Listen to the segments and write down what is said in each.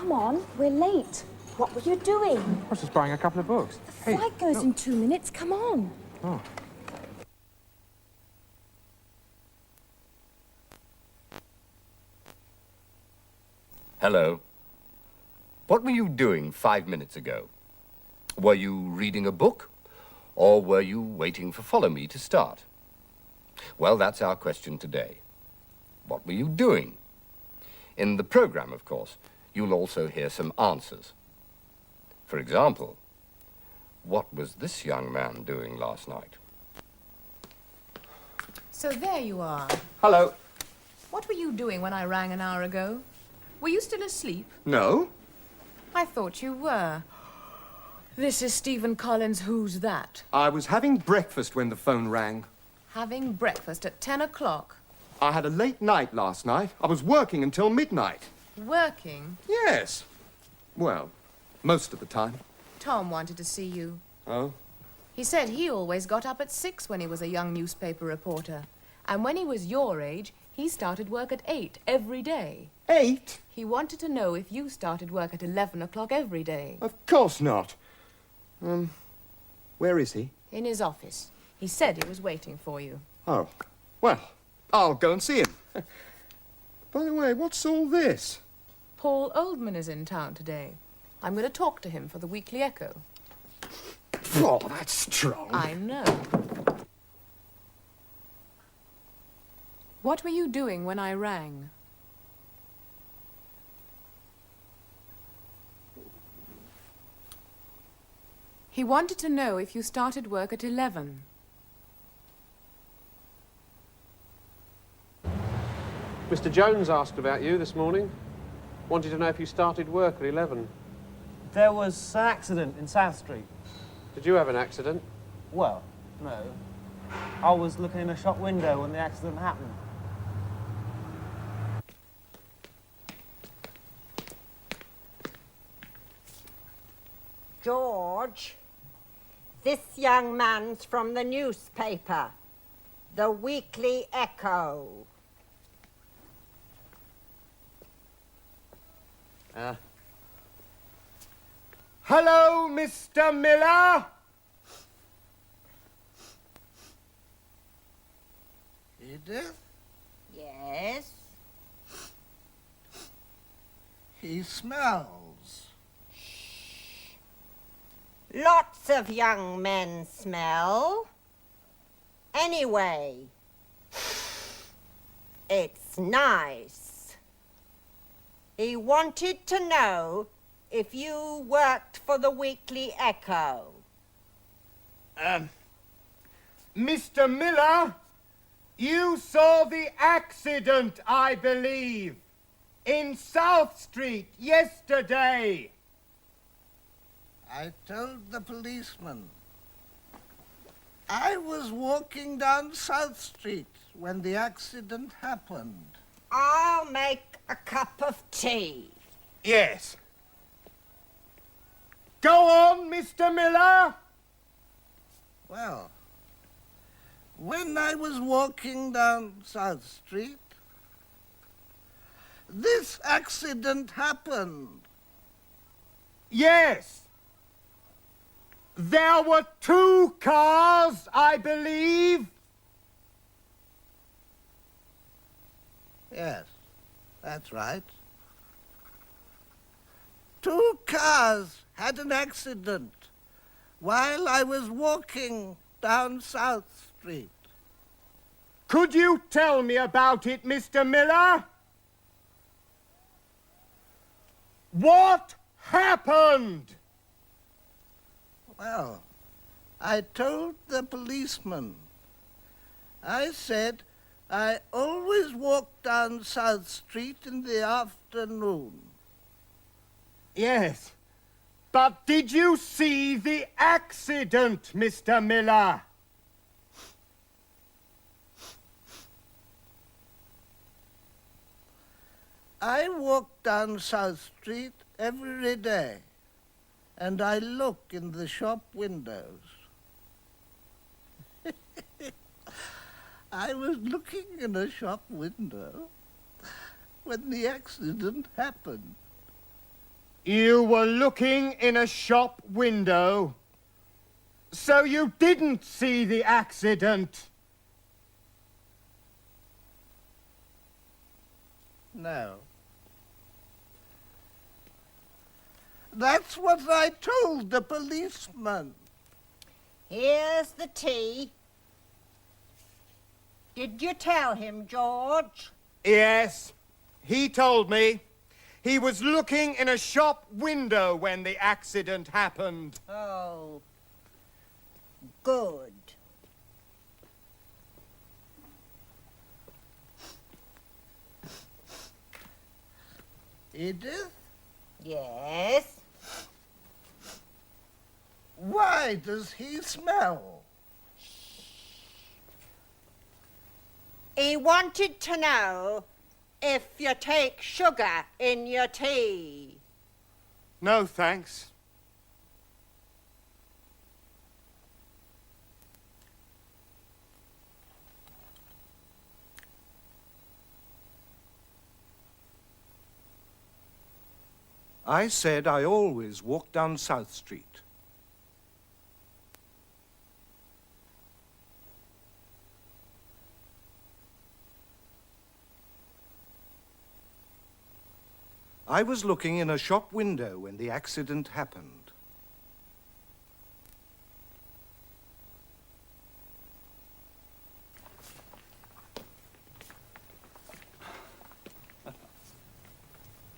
Come on, we're late. What were you doing? I was just buying a couple of books. The flight goes in 2 minutes. Come on. Oh. Hello. What were you doing 5 minutes ago? Were you reading a book? Or were you waiting for Follow Me to start? Well, that's our question today. What were you doing? In the program, of course, you'll also hear some answers. For example, what was this young man doing last night? So there you are. Hello. What were you doing when I rang an hour ago? Were you still asleep? No. I thought you were. This is Stephen Collins' Who's That? I was having breakfast when the phone rang. Having breakfast at 10 o'clock. I had a late night last night. I was working until midnight. Working? Yes. Well, most of the time. Tom wanted to see you. Oh? He said he always got up at 6 when he was a young newspaper reporter. And when he was your age, he started work at 8 every day. 8? He wanted to know if you started work at 11 o'clock every day. Of course not. Where is he? In his office. He said he was waiting for you. Oh, well, I'll go and see him. By the way, what's all this? Paul Oldman is in town today. I'm going to talk to him for the Weekly Echo. Oh, that's strong. I know. What were you doing when I rang? He wanted to know if you started work at 11. Mr. Jones asked about you this morning. Wanted to know if you started work at 11. There was an accident in South Street. Did you have an accident? Well, no. I was looking in a shop window when the accident happened. George, this young man's from the newspaper, the Weekly Echo. Hello, Mr. Miller? Edith, Yes? he smells. Lots of young men smell. Anyway, it's nice. He wanted to know if you worked for the Weekly Echo. Mr. Miller, you saw the accident, I believe, in South Street yesterday. I told the policeman. I was walking down South Street when the accident happened. I'll make a cup of tea. Yes. Go on, Mr. Miller. Well, when I was walking down South Street, this accident happened. Yes. There were 2 cars, I believe. Yes, that's right. 2 cars had an accident while I was walking down South Street. Could you tell me about it, Mr. Miller? What happened? Well, I told the policeman. I said I always walk down South Street in the afternoon. Yes. But did you see the accident, Mr. Miller? I walk down South Street every day, and I look in the shop windows. I was looking in a shop window when the accident happened. You were looking in a shop window, so you didn't see the accident. No. That's what I told the policeman. Here's the tea. Did you tell him, George? Yes, he told me. He was looking in a shop window when the accident happened. Oh, good. Edith, Yes? why does he smell? He wanted to know if you take sugar in your tea. No, thanks. I said I always walk down South Street. I was looking in a shop window when the accident happened.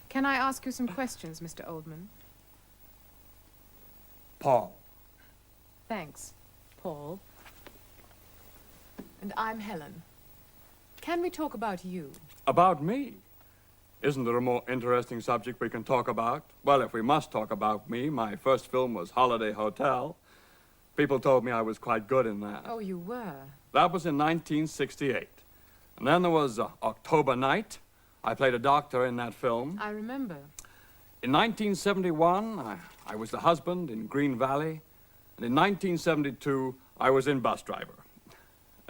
Can I ask you some questions, Mr. Oldman? Paul. Thanks, Paul. And I'm Helen. Can we talk about you? About me? Isn't there a more interesting subject we can talk about? Well, if we must talk about me, my first film was Holiday Hotel. People told me I was quite good in that. Oh, you were? That was in 1968. And then there was October Night. I played a doctor in that film. I remember. In 1971, I was the husband in Green Valley. And in 1972, I was in Bus Driver.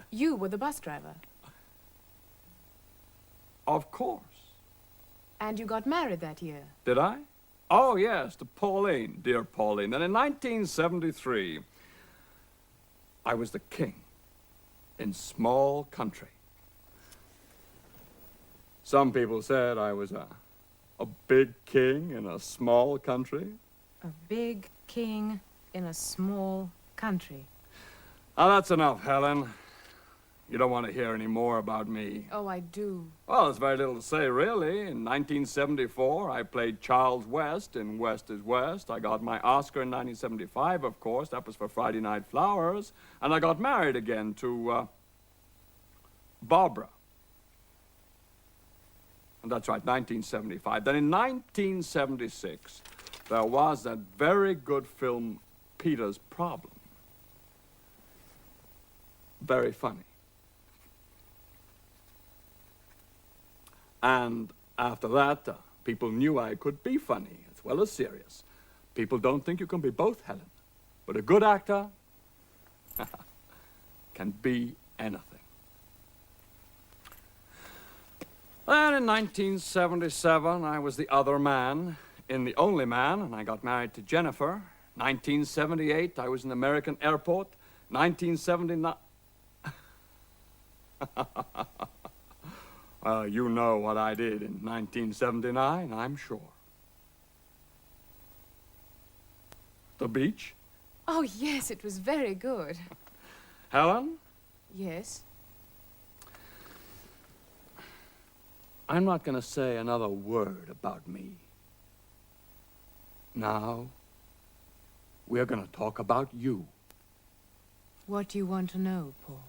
You were the bus driver. Of course. And you got married that year. Did I? Oh, yes, to Pauline, dear Pauline. And in 1973, I was the king in Small Country. Some people said I was a big king in a small country. A big king in a small country. Now, that's enough, Helen. You don't want to hear any more about me. Oh, I do. Well, there's very little to say, really. In 1974, I played Charles West in West is West. I got my Oscar in 1975, of course. That was for Friday Night Flowers. And I got married again to Barbara. And that's right, 1975. Then in 1976, there was that very good film, Peter's Problem. Very funny. And after that, people knew I could be funny as well as serious. People don't think you can be both, Helen. But a good actor can be anything. Then in 1977, I was the other man in The Only Man, and I got married to Jennifer. 1978, I was in American Airport. 1979... you know what I did in 1979, I'm sure. The beach? Oh, yes, it was very good. Helen? Yes? I'm not going to say another word about me. Now, we're going to talk about you. What do you want to know, Paul?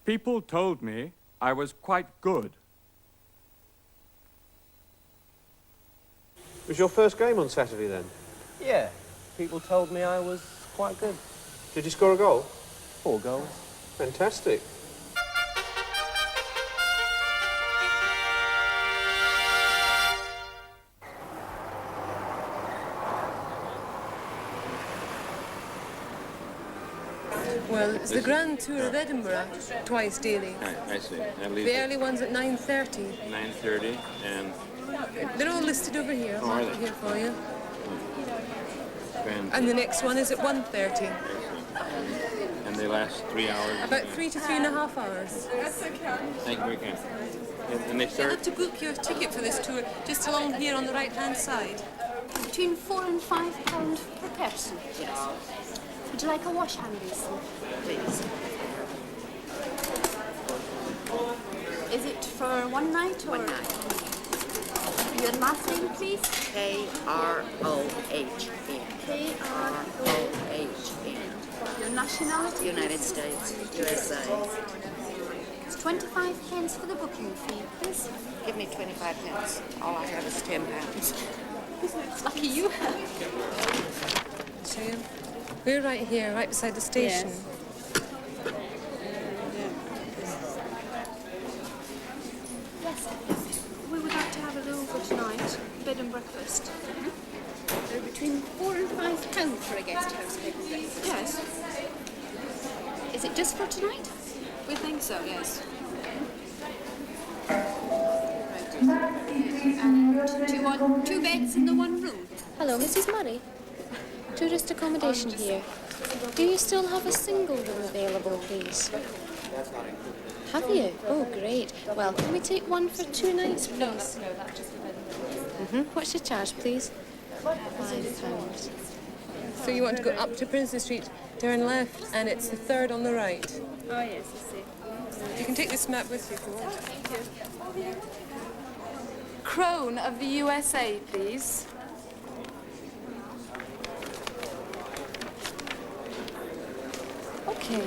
People told me I was quite good. It was your first game on Saturday, then? Yeah, people told me I was quite good. Did you score a goal? 4 goals. Fantastic. Well, it's the Grand Tour of Edinburgh, twice daily. I see. That leaves The early one's at 9:30. 9:30 and They're all listed over here. Oh, are Mark they? it here for you. Grand And the next one is at 1:30. and they last 3 hours. About 3 to 3.5 hours. Thank you very kindly. And they You'll start have to book your ticket for this tour just along here on the right-hand side. Between £4 and £5 per person. Yes. Would you like a wash hand basin? Please. Is it for one night or? One night. Your last name, please? K-R-O-H-N. K-R-O-H-N. Your nationality? United States, USA. It's 25 pence for the booking fee, please. Give me 25 pence. All I have is 10 pounds. It's lucky you have. So we're right here, right beside the station. Yes. We would like to have a room for tonight, bed and breakfast. They're between £4 and £5 for a guest house bed and breakfast. Yes. Is it just for tonight? We think so, yes. And do you want 2 beds in the one room? Hello, Mrs. Murray. Tourist accommodation here. Do you still have a single room available, please? Have you? Oh, great. Well, can we take one for 2 nights, please? No, that's just a bed. What's your charge, please? £5. So you want to go up to Princes Street, turn left, and it's the third on the right. Oh, yes, I see. You can take this map with you if you want. Thank you. Crone of the USA, please. Okay,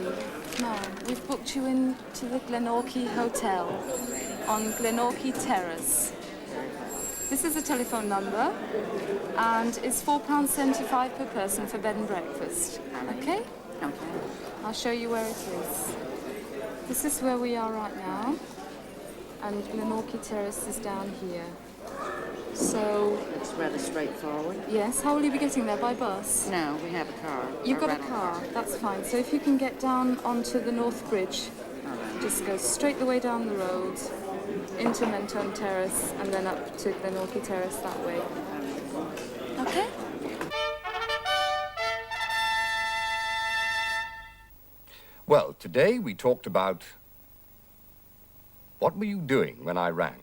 now we've booked you into the Glenorchy Hotel on Glenorchy Terrace. This is a telephone number, and it's £4.75 per person for bed and breakfast. Okay? Okay. I'll show you where it is. This is where we are right now, and Glenorchy Terrace is down here. So, It's rather straightforward. yes, how will you be getting there? By bus? No, we have a car. You've got a rental car, that's fine. So if you can get down onto the North Bridge, just go straight the way down the road, into Mentone Terrace, and then up to Glenorchy Terrace that way. Okay? Well, today we talked about what were you doing when I rang?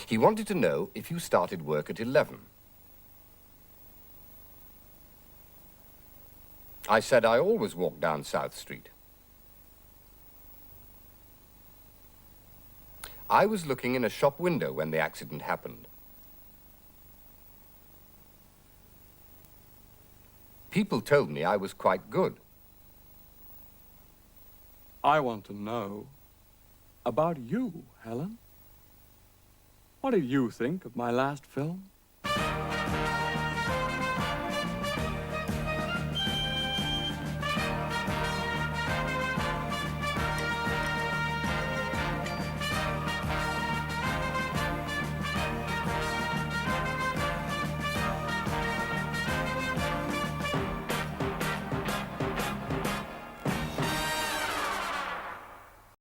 He wanted to know if you started work at 11. I said I always walk down South Street. I was looking in a shop window when the accident happened. People told me I was quite good. I want to know about you, Helen. What did you think of my last film?